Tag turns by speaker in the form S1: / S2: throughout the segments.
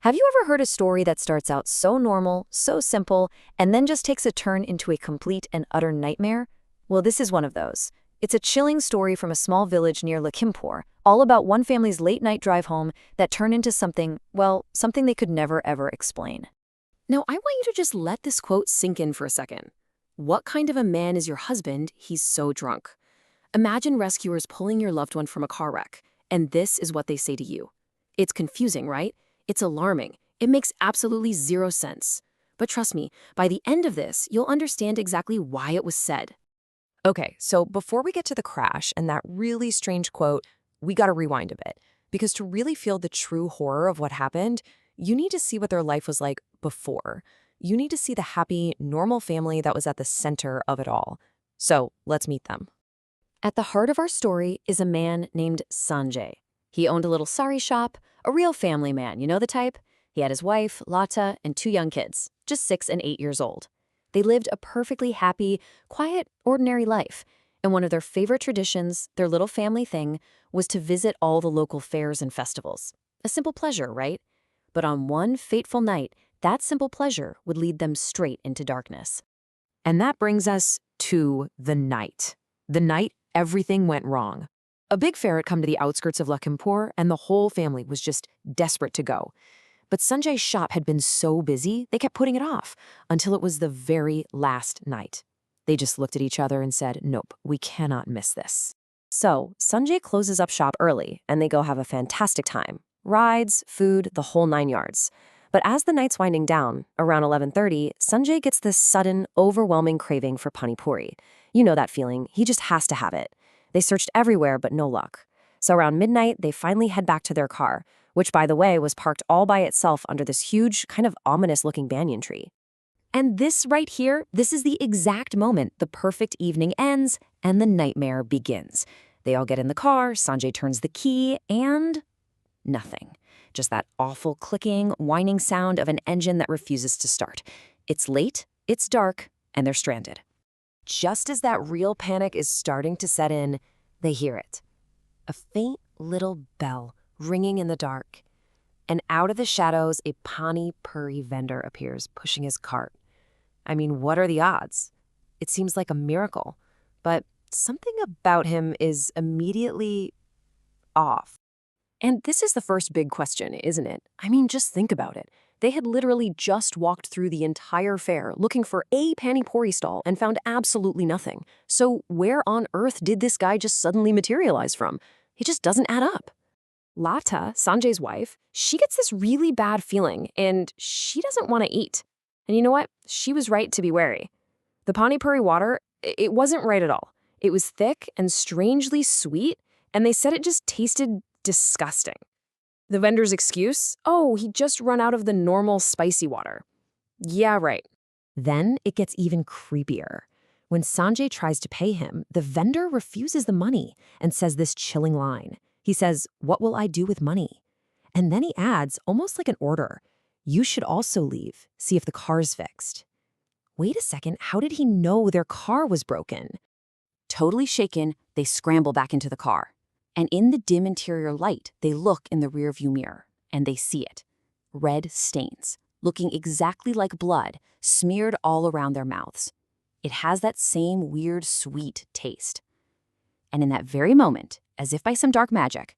S1: Have you ever heard a story that starts out so normal, so simple, and then just takes a turn into a complete and utter nightmare? Well, this is one of those. It's a chilling story from a small village near Lakhimpur, all about one family's late-night drive home that turned into something, well, something they could never ever explain.
S2: Now, I want you to just let this quote sink in for a second. What kind of a man is your husband? He's so drunk. Imagine rescuers pulling your loved one from a car wreck, and this is what they say to you. It's confusing, right? It's alarming. It makes absolutely zero sense. But trust me, by the end of this, you'll understand exactly why it was said.
S3: Okay, so before we get to the crash and that really strange quote, we gotta rewind a bit. Because to really feel the true horror of what happened, you need to see what their life was like before. You need to see the happy, normal family that was at the center of it all. So let's meet them.
S1: At the heart of our story is a man named Sanjay. He owned a little sari shop, a real family man, you know the type? He had his wife, Lata, and 2 young kids, just 6 and 8 years old. They lived a perfectly happy, quiet, ordinary life. And one of their favorite traditions, their little family thing, was to visit all the local fairs and festivals. A simple pleasure, right? But on one fateful night, that simple pleasure would lead them straight into darkness.
S3: And that brings us to the night. The night everything went wrong. A big fair had come to the outskirts of Lakhimpur, and the whole family was just desperate to go. But Sanjay's shop had been so busy, they kept putting it off until it was the very last night. They just looked at each other and said, nope, we cannot miss this. So Sanjay closes up shop early, and they go have a fantastic time. Rides, food, the whole 9 yards. But as the night's winding down, around 11:30, Sanjay gets this sudden, overwhelming craving for pani puri. You know that feeling. He just has to have it. They searched everywhere, but no luck. So around midnight, they finally head back to their car, which, by the way, was parked all by itself under this huge, kind of ominous-looking banyan tree. And this right here, this is the exact moment the perfect evening ends and the nightmare begins. They all get in the car, Sanjay turns the key, and nothing. Just that awful clicking, whining sound of an engine that refuses to start. It's late, it's dark, and they're stranded. Just as that real panic is starting to set in, they hear it. A faint little bell ringing in the dark. And out of the shadows, a pani puri vendor appears, pushing his cart. I mean, what are the odds? It seems like a miracle. But something about him is immediately off. And this is the first big question, isn't it? I mean, just think about it. They had literally just walked through the entire fair looking for a pani puri stall and found absolutely nothing. So where on earth did this guy just suddenly materialize from? It just doesn't add up. Lata, Sanjay's wife, she gets this really bad feeling, and she doesn't want to eat. And you know what? She was right to be wary. The pani puri water, it wasn't right at all. It was thick and strangely sweet, and they said it just tasted disgusting. The vendor's excuse? Oh, he just run out of the normal spicy water. Yeah, right. Then it gets even creepier. When Sanjay tries to pay him, the vendor refuses the money and says this chilling line. He says, "What will I do with money?" And then he adds, almost like an order, "You should also leave, see if the car's fixed." Wait a second, how did he know their car was broken? Totally shaken, they scramble back into the car. And in the dim interior light, they look in the rearview mirror, and they see it. Red stains, looking exactly like blood, smeared all around their mouths. It has that same weird, sweet taste. And in that very moment, as if by some dark magic,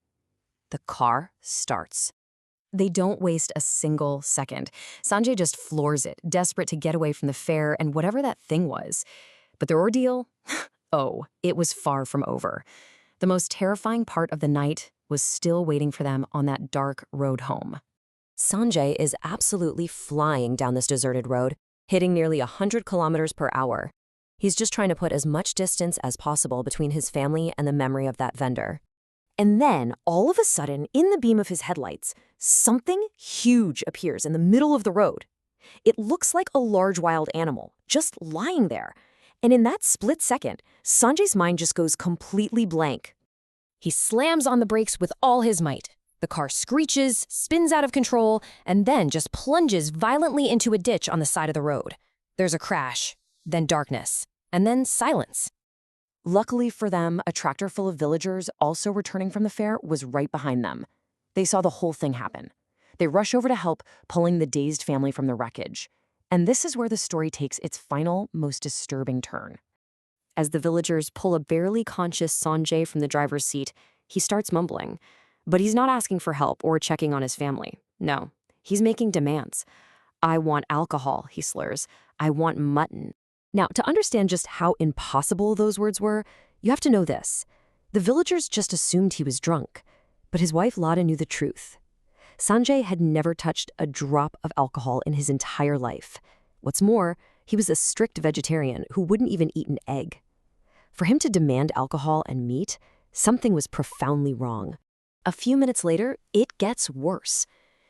S3: the car starts. They don't waste a single second. Sanjay just floors it, desperate to get away from the fair and whatever that thing was. But their ordeal? Oh, it was far from over. The most terrifying part of the night was still waiting for them on that dark road home. Sanjay is absolutely flying down this deserted road, hitting nearly 100 kilometers per hour. He's just trying to put as much distance as possible between his family and the memory of that vendor. And then, all of a sudden, in the beam of his headlights, something huge appears in the middle of the road. It looks like a large wild animal, just lying there. And in that split second, Sanjay's mind just goes completely blank. He slams on the brakes with all his might. The car screeches, spins out of control, and then just plunges violently into a ditch on the side of the road. There's a crash, then darkness, and then silence. Luckily for them, a tractor full of villagers also returning from the fair was right behind them. They saw the whole thing happen. They rush over to help, pulling the dazed family from the wreckage. And this is where the story takes its final, most disturbing turn.
S2: As the villagers pull a barely conscious Sanjay from the driver's seat, he starts mumbling. But he's not asking for help or checking on his family. No, he's making demands. "I want alcohol," he slurs. "I want mutton." Now, to understand just how impossible those words were, you have to know this. The villagers just assumed he was drunk. But his wife Lada knew the truth. Sanjay had never touched a drop of alcohol in his entire life. What's more, he was a strict vegetarian who wouldn't even eat an egg. For him to demand alcohol and meat, something was profoundly wrong. A few minutes later, it gets worse.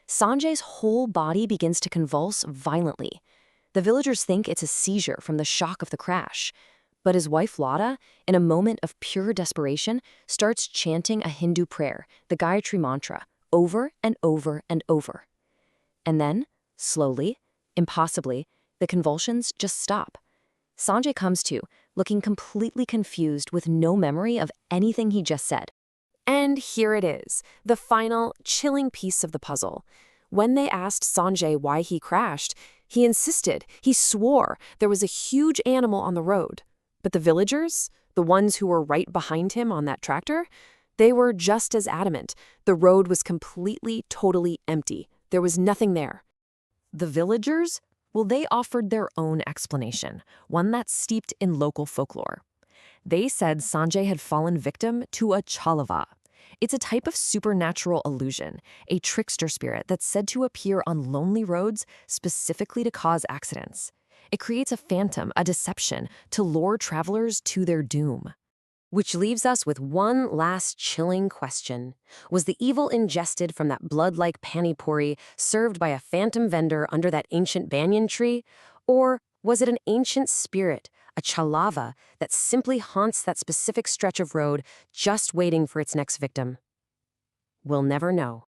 S2: Sanjay's whole body begins to convulse violently. The villagers think it's a seizure from the shock of the crash. But his wife Lada, in a moment of pure desperation, starts chanting a Hindu prayer, the Gayatri mantra, over and over and over. And then, slowly, impossibly, the convulsions just stop. Sanjay comes to, looking completely confused with no memory of anything he just said. And here it is, the final, chilling piece of the puzzle. When they asked Sanjay why he crashed, he insisted, he swore, there was a huge animal on the road. But the villagers, the ones who were right behind him on that tractor, they were just as adamant. The road was completely, totally empty. There was nothing there.
S3: The villagers? Well, they offered their own explanation, one that's steeped in local folklore. They said Sanjay had fallen victim to a chalava. It's a type of supernatural illusion, a trickster spirit that's said to appear on lonely roads specifically to cause accidents. It creates a phantom, a deception, to lure travelers to their doom. Which leaves us with one last chilling question. Was the evil ingested from that blood-like pani puri served by a phantom vendor under that ancient banyan tree? Or was it an ancient spirit, a chalava, that simply haunts that specific stretch of road, just waiting for its next victim? We'll never know.